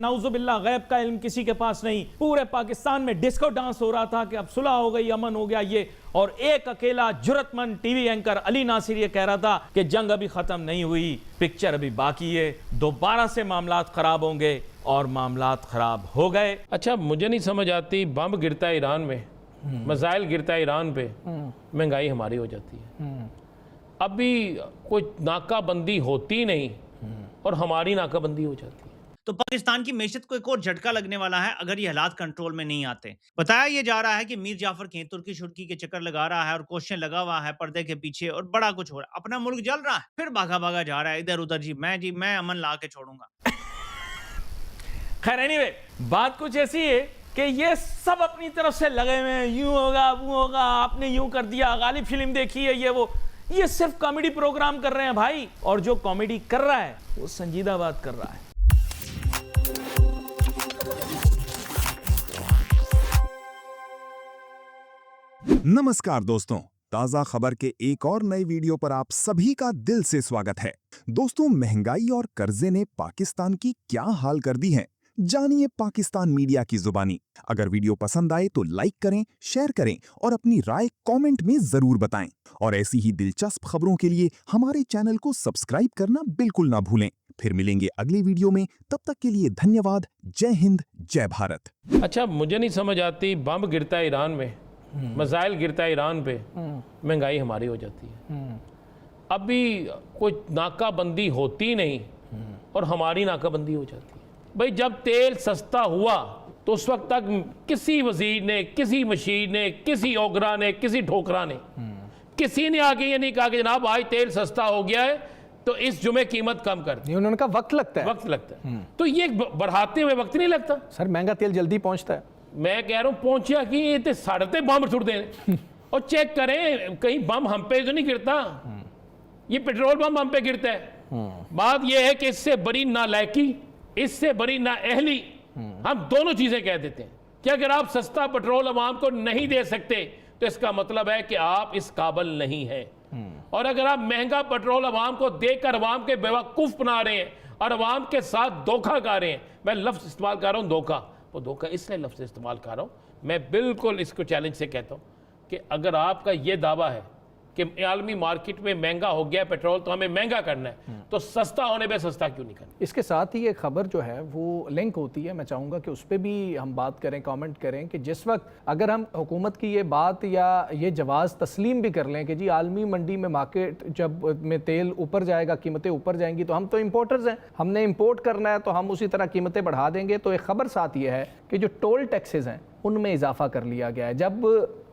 नाउजुबिल्लाह गैब का इल्म किसी के पास नहीं। पूरे पाकिस्तान में डिस्को डांस हो रहा था कि अब सुलह हो गई, अमन हो गया ये, और एक अकेला जुर्रतमंद टीवी एंकर अली नासिर ये कह रहा था कि जंग अभी खत्म नहीं हुई, पिक्चर अभी बाकी है, दोबारा से मामलात खराब होंगे, और मामलात खराब हो गए। अच्छा, मुझे नहीं समझ आती, बम गिरता है ईरान में, मिसाइल गिरता है ईरान पे, महंगाई हमारी हो जाती है। अभी कोई नाकाबंदी होती नहीं और हमारी नाकाबंदी हो जाती है। तो पाकिस्तान की मैशत को एक और झटका लगने वाला है अगर ये हालात कंट्रोल में नहीं आते। बताया ये जा रहा है कि मीर जाफर कहीं तुर्की शुर्की के चक्कर लगा रहा है और क्वेश्चन लगा हुआ है पर्दे के पीछे और बड़ा कुछ हो रहा है। अपना मुल्क जल रहा है, फिर भागा भागा जा रहा है इधर उधर। जी मैं अमन ला के छोड़ूंगा। खैर एनीवे, बात कुछ ऐसी है कि ये सब अपनी तरफ से लगे हुए हैं, यूं होगा वो होगा, आपने यूं कर दिया, गालिब फिल्म देखी है, ये सिर्फ कॉमेडी प्रोग्राम कर रहे हैं भाई। और जो कॉमेडी कर रहा है वो संजीदा बात कर रहा है। नमस्कार दोस्तों, ताजा खबर के एक और नए वीडियो पर आप सभी का दिल से स्वागत है। दोस्तों, महंगाई और कर्जे ने पाकिस्तान की क्या हाल कर दी है, जानिए पाकिस्तान मीडिया की जुबानी। अगर वीडियो पसंद आए तो लाइक करें, शेयर करें और अपनी राय कमेंट में जरूर बताएं। और ऐसी ही दिलचस्प खबरों के लिए हमारे चैनल को सब्सक्राइब करना बिल्कुल ना भूलें। फिर मिलेंगे अगले वीडियो में, तब तक के लिए धन्यवाद। जय हिंद, जय भारत। अच्छा, मुझे नहीं समझ आती, बम गिरता है ईरान में, मिसाइल गिरता है ईरान पे, महंगाई हमारी हो जाती है। अभी कोई नाकाबंदी होती नहीं और हमारी नाकाबंदी हो जाती है। भाई, जब तेल सस्ता हुआ तो उस वक्त तक किसी वजीर ने, किसी मशीर ने, किसी ओगरा ने, किसी ठोकरा ने, किसी ने आके ये नहीं कहा कि जनाब आज तेल सस्ता हो गया है तो इस जुमे कीमत कम कर दी। उन्होंने कहा वक्त लगता है, वक्त लगता है। तो ये बढ़ाते हुए वक्त नहीं लगता सर, महंगा तेल जल्दी पहुंचता है। मैं कह रहा हूँ पहुंचा कि ये तो साढ़े बम छुड़ दें और चेक करें कहीं बम हम पे तो नहीं गिरता। ये पेट्रोल बम हम पे गिरता है। बात ये है कि इससे बड़ी नालायकी, इससे बड़ी नाअहली हम दोनों चीजें कह देते हैं कि अगर आप सस्ता पेट्रोल अवाम को नहीं दे सकते तो इसका मतलब है कि आप इस काबिल नहीं है। और अगर आप महंगा पेट्रोल अवाम को देकर अवाम के बेवकूफ बना रहे हैं और अवाम के साथ धोखा कर रहे हैं, मैं लफ्ज इस्तेमाल कर रहा हूं धोखा, वो धोखा इसलिए लफ्ज इस्तेमाल कर रहा हूं, मैं बिल्कुल इसको चैलेंज से कहता हूं कि अगर आपका ये दावा है कि आलमी मार्केट में महंगा हो गया पेट्रोल तो हमें महंगा करना है, तो सस्ता होने पे सस्ता क्यों नहीं करना। इसके साथ ही एक खबर जो है वो लिंक होती है, मैं चाहूँगा कि उस पर भी हम बात करें, कमेंट करें कि जिस वक्त अगर हम हुकूमत की ये बात या ये जवाज़ तस्लीम भी कर लें कि जी आलमी मंडी में मार्केट जब में तेल ऊपर जाएगा, कीमतें ऊपर जाएंगी, तो हम तो इम्पोर्टर्स हैं, हमने इम्पोर्ट करना है तो हम उसी तरह कीमतें बढ़ा देंगे। तो एक खबर साथ ये है कि जो टोल टैक्सेस हैं उनमें इजाफा कर लिया गया है। जब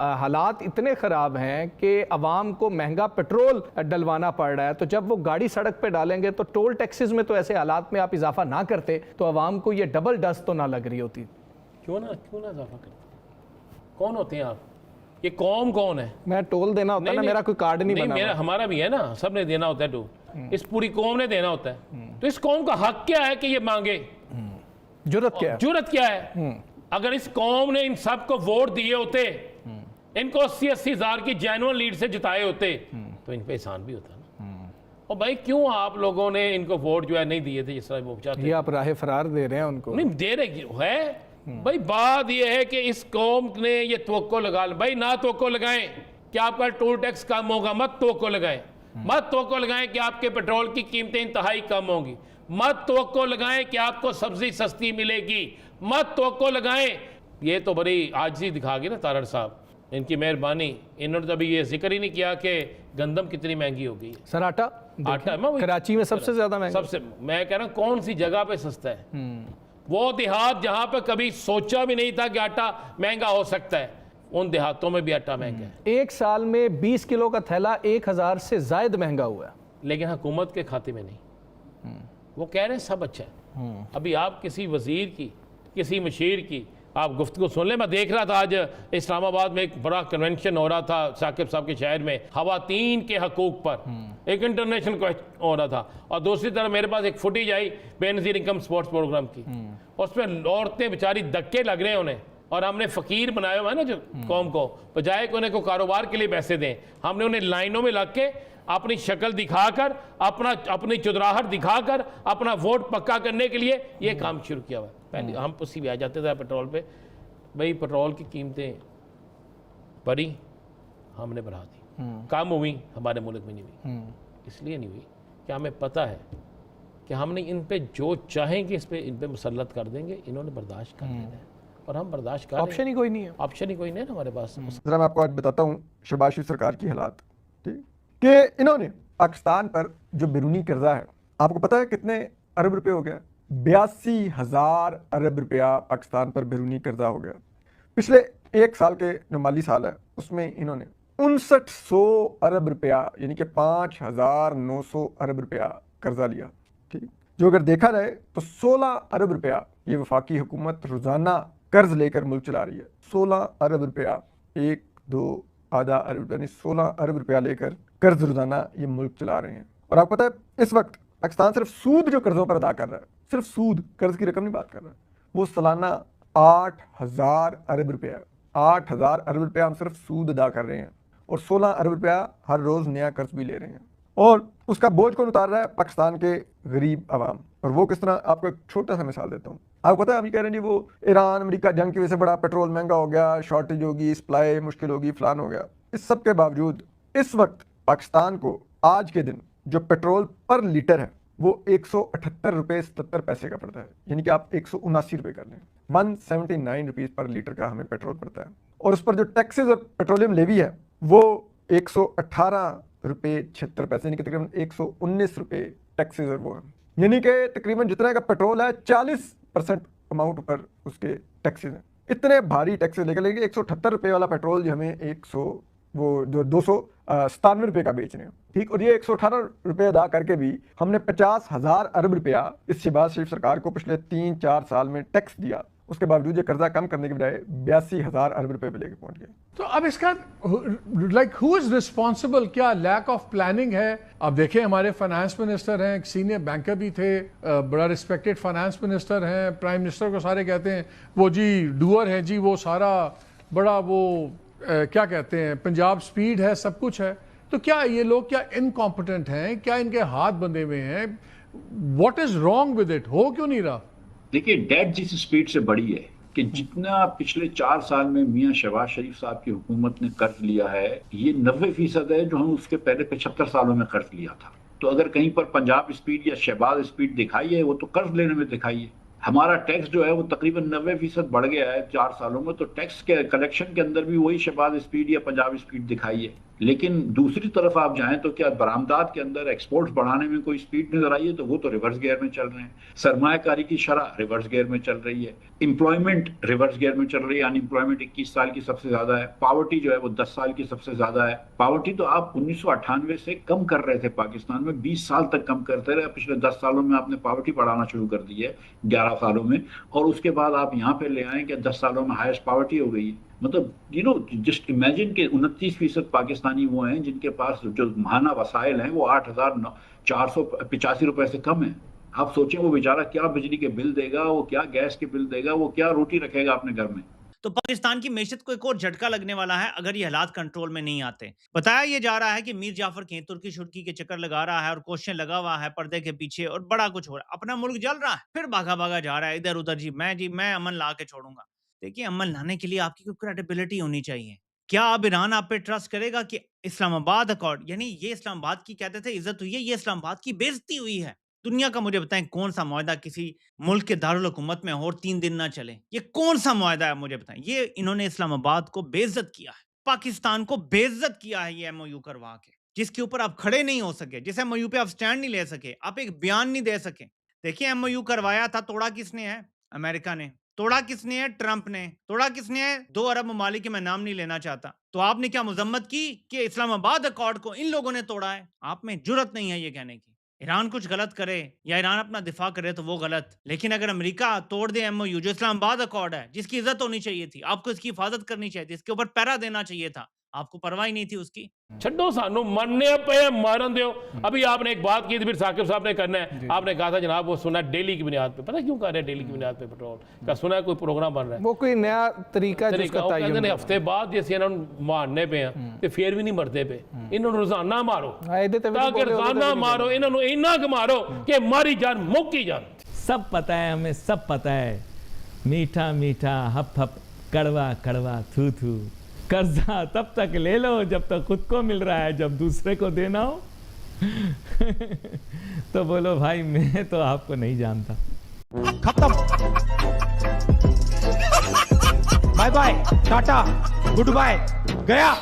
हालात इतने ख़राब हैं कि अवाम को महंगा पेट्रोल डलवाना पड़ रहा है, तो जब वो गाड़ी सड़क पे डालेंगे तो टोल टैक्सेस में तो ऐसे हालात में आप इजाफा ना करते तो अवाम को ये डबल डस्ट तो ना लग रही होती। क्यों ना इजाफा करते? कौन होते हैं आप? ये कौम कौन है? मैं टोल देना होता है ना, मेरा कोई कार्ड नहीं बना। मेरा हमारा भी है ना, सब ने देना होता है टोल, इस पूरी कौम ने देना होता है। तो इस कौम का हक क्या है कि ये मांगे? जुर्रत क्या है? अगर इस कौम ने इन सब को वोट दिए होते, इनको 80-80 हजार की जेन्युइन लीड से जिताए होते, तो इन पे एहसान भी होता ना। और भाई क्यों आप लोगों ने इनको वोट जो है नहीं दिए थे जिस तरह वो चाहते? ये आप राह फरार दे रहे हैं उनको। नहीं दे रहे है भाई। बात ये है कि इस कौम ने ये तवक्को लगा, भाई ना तवक्को लगाएं कि आपका टोल टैक्स कम होगा, मत तवक्को लगाएं। मत तवक्को लगाएं कि आपके पेट्रोल की कीमतें इंतहाई कम होंगी। मत तवक्को लगाएं कि आपको सब्जी सस्ती मिलेगी। मत तवक्को लगाएं। ये तो बड़ी आजिज़ी दिखा गई ना तारड़ साहब, इनकी मेहरबानी। इन्होंने तो अभी ये जिक्र ही नहीं किया कि गंदम कितनी महंगी हो गई है। सर आटा कराची में सबसे ज्यादा महंगा। सबसे, मैं कह रहा हूँ कौन सी जगह पे सस्ता है? वो देहात जहां पे कभी सोचा भी नहीं था कि आटा महंगा हो सकता है, उन देहातों में भी आटा महंगा है। एक साल में 20 किलो का थैला 1000 से ज्यादा महंगा हुआ है, लेकिन हुकूमत के खाते में नहीं। वो कह रहे हैं सब अच्छा है। अभी आप किसी वजीर की, किसी मशीर की आप गुफ्तगू सुन लें। मैं देख रहा था आज इस्लामाबाद में एक बड़ा कन्वेंशन हो रहा था साकिब साहब के शहर में, खवातीन के हकूक पर एक इंटरनेशनल हो रहा था। और दूसरी तरफ मेरे पास एक फुटेज आई बेनज़ीर इनकम स्पोर्ट्स प्रोग्राम की, उसमें औरतें बेचारी धक्के लग रहे हैं उन्हें, और हमने फ़कीर बनाया हुआ है ना जो कौम को, बजाय कि उन्हें को कारोबार के लिए पैसे दें, हमने उन्हें लाइनों में लग के अपनी शक्ल दिखाकर, अपनी चुदराहट दिखाकर अपना वोट पक्का करने के लिए ये काम शुरू किया हुआ है। पहले हम उसी भी आ जाते थे पेट्रोल पे, भाई पेट्रोल की कीमतें बढ़ी, हमने बढ़ा दी, कम हुई, हमारे मुल्क में नहीं हुई। इसलिए नहीं हुई कि हमें पता है कि हमने इन पे जो चाहेंगे इस पे इन पे मुसल्लत कर देंगे, इन्होंने बर्दाश्त कर लेना है और हम बर्दाश्त कर ऑप्शन ही कोई नहीं है। ऑप्शन ही कोई नहीं है ना हमारे पास। जरा मैं आपको आज बताता हूँ शहबाज शरीफ सरकार की हालात, ठीक, कि इन्होंने पाकिस्तान पर जो बैरूनी कर्जा है, आपको पता है कितने अरब रुपए हो गया? 82,000 अरब रुपया पाकिस्तान पर बैरूनी कर्जा हो गया। पिछले एक साल के जो माली साल है उसमें इन्होंने 5900 अरब रुपया यानी कि 5,900 अरब रुपया कर्जा लिया, ठीक। जो अगर देखा जाए तो 16 अरब रुपया ये वफाकी हुकूमत रोजाना कर्ज लेकर मुल्क चला रही है। 16 अरब रुपया, 1, 2, आधा अरब रुपया नहीं, 16 अरब रुपया लेकर कर्ज रोजाना ये मुल्क चला रहे हैं। और आपको पता है इस वक्त पाकिस्तान सिर्फ सूद जो कर्जों पर अदा कर रहा है, सिर्फ सूद, कर्ज की रकम नहीं बात कर रहा है, वो सालाना 8,000 अरब रुपया, 8,000 अरब रुपया हम सिर्फ सूद अदा कर रहे हैं और 16 अरब रुपया हर रोज नया कर्ज भी ले रहे हैं। और उसका बोझ कौन उतार रहा है? पाकिस्तान के गरीब आवाम। और वो किस तरह, आपको एक छोटा सा मिसाल देता हूँ। आपको पता है अभी कह रहे हैं जी वो ईरान अमेरिका जंग की वजह से बड़ा पेट्रोल महंगा हो गया, शॉर्टेज होगी, सप्लाई मुश्किल होगी, फलान हो गया। इस सब के बावजूद इस वक्त पाकिस्तान को आज के दिन जो पेट्रोल पर लीटर है वो 178 रुपये 77 पैसे का पड़ता है, यानी कि आप 179 रुपये कर लें, 179 रुपीज़ पर लीटर का हमें पेट्रोल पड़ता है। और उस पर जो टैक्सेस और पेट्रोलियम लेवी है वो 118 रुपये 76 पैसे, यानी कि तकरीबन 119 रुपये टैक्सेस और वो है, यानी कि तकरीबन जितना का पेट्रोल है 40% अमाउंट पर उसके टैक्सेस हैं। इतने भारी टैक्सेस लेकर लेंगे 178 रुपये वाला पेट्रोल जो हमें 297 रुपये का बेच रहे हैं, ठीक। और ये 118 रुपये अदा करके भी हमने 50,000 अरब रुपया इस शहबाज शरीफ सरकार को पिछले 3-4 साल में टैक्स दिया। उसके बावजूद ये कर्जा कम करने के बजाय 82,000 अरब रुपए पे लेके पहुंच गए। तो अब इसका लाइक हु इज रिस्पॉन्सिबल? क्या लैक ऑफ प्लानिंग है? अब देखें हमारे फाइनेंस मिनिस्टर हैं, एक सीनियर बैंकर भी थे, बड़ा रिस्पेक्टेड फाइनेंस मिनिस्टर हैं, प्राइम मिनिस्टर को सारे कहते हैं वो जी डूअर है जी, वो सारा बड़ा वो क्या कहते हैं पंजाब स्पीड है, सब कुछ है। तो क्या ये लोग क्या इनकॉम्पिटेंट हैं? क्या इनके हाथ बंधे हुए हैं? What is wrong with it? हो क्यों नहीं रहा? देखिए डेट जिस स्पीड से बढ़ी है कि जितना पिछले 4 साल में मियां शहबाज शरीफ साहब की हुकूमत ने कर्ज लिया है, ये 90% है जो हम उसके पहले 75 सालों में कर्ज लिया था। तो अगर कहीं पर पंजाब स्पीड या शहबाज स्पीड दिखाई है वो तो कर्ज लेने में दिखाई है। हमारा टैक्स जो है वो तकरीबन 90% बढ़ गया है 4 सालों में, तो टैक्स के कलेक्शन के अंदर भी वही शहबाज स्पीड या पंजाब स्पीड दिखाई है। लेकिन दूसरी तरफ आप जाएं तो क्या बरामदात के अंदर एक्सपोर्ट्स बढ़ाने में कोई स्पीड नजर आई है? तो वो तो रिवर्स गियर में चल रहे हैं। सरमायाकारी की शरह रिवर्स गियर में चल रही है, एम्प्लॉयमेंट रिवर्स गियर में चल रही है, अनएम्प्लॉयमेंट 21 साल की सबसे ज्यादा है, पावर्टी जो है वो 10 साल की सबसे ज्यादा है। पावर्टी तो आप 1998 से कम कर रहे थे पाकिस्तान में, 20 साल तक कम करते रहे, पिछले 10 सालों में आपने पावर्टी बढ़ाना शुरू कर दी है 11 सालों में, और उसके बाद आप यहाँ पे ले आए कि 10 सालों में हाईएस्ट पावर्टी हो गई है। मतलब जस्ट इमेजिन के 29% पाकिस्तानी वो हैं जिनके पास जो माहाना वसाइल हैं वो 8,485 रुपए से कम है। आप सोचें वो बेचारा क्या बिजली के बिल देगा, वो क्या गैस के बिल देगा, वो क्या रोटी रखेगा अपने घर में। तो पाकिस्तान की मैशत को एक और झटका लगने वाला है अगर ये हालात कंट्रोल में नहीं आते। बताया ये जा रहा है कि मीर जाफर कहीं तुर्की शुर्की के चक्कर लगा रहा है और क्वेश्चन लगा हुआ है पर्दे के पीछे और बड़ा कुछ हो रहा है, अपना मुल्क जल रहा है, फिर भागा भागा जा रहा है इधर उधर। जी मैं अमन ला के छोड़ूंगा। देखिए अमन लाने के लिए आपकी कोई क्रेडिबिलिटी होनी चाहिए। क्या अब ईरान आप पे ट्रस्ट करेगा कि इस्लामाबाद अकॉर्ड, यानी ये इस्लामाबाद की कहते थे इज्जत हुई है, ये इस्लामाबाद की बेइज्जती हुई है। दुनिया का मुझे बताएं कौन सा मुआहदा किसी मुल्क के दारुल हुकूमत में और 3 दिन ना चले? ये कौन सा मुआहदा है मुझे बताएं? ये इन्होंने इस्लामाबाद को बेइज्जत किया है, पाकिस्तान को बेइज्जत किया है ये एमओयू करवा के, जिसके ऊपर आप खड़े नहीं हो सके, जिस एमओयू पे आप स्टैंड नहीं ले सके, आप एक बयान नहीं दे सके। देखिए एमओयू करवाया था, तोड़ा किसने है? अमेरिका ने। तोड़ा किसने है? ट्रंप ने। तोड़ा किसने है? 2 अरब ममालिक के मैं नाम नहीं लेना चाहता। तो आपने क्या मजम्मत की कि इस्लामाबाद अकॉर्ड को इन लोगों ने तोड़ा है? आप में जुर्रत नहीं है ये कहने की। ईरान कुछ गलत करे या ईरान अपना दिफा करे तो वो गलत, लेकिन अगर अमेरिका तोड़ दे एमओयू जो इस्लामाबाद अकॉर्ड है, जिसकी इज्जत होनी चाहिए थी, आपको इसकी हिफाजत करनी चाहिए थी, इसके ऊपर पैरा देना चाहिए था, आपको परवाह ही नहीं थी उसकी। छड्डो सानू मरने पे मारन दो। अभी आपने एक बात की थी, फिर साकिब साहब ने करना है, आपने कहा था जनाब वो सुना डेली की बुनियाद पे, पता क्यों कर रहे हैं डेली की बुनियाद पे पेट्रोल का? सुना है कोई प्रोग्राम बन रहा है, वो कोई नया तरीका हफ्ते बाद जैसे इन्होंने मारने पे हैं तो फिर भी नहीं मरते पे, इन्होंने रोजाना मारो ताकि रोजाना मारो, इन्होंने इन्ना मारो कि मारी जान मुक्की जान। सब पता है हमें, सब पता है मीठा मीठा हप हप, कड़वा कड़वा थू थू। कर्जा तब तक ले लो जब तक खुद को मिल रहा है, जब दूसरे को देना हो तो बोलो भाई मैं तो आपको नहीं जानता। खत्म, bye bye, tata, good bye, गया।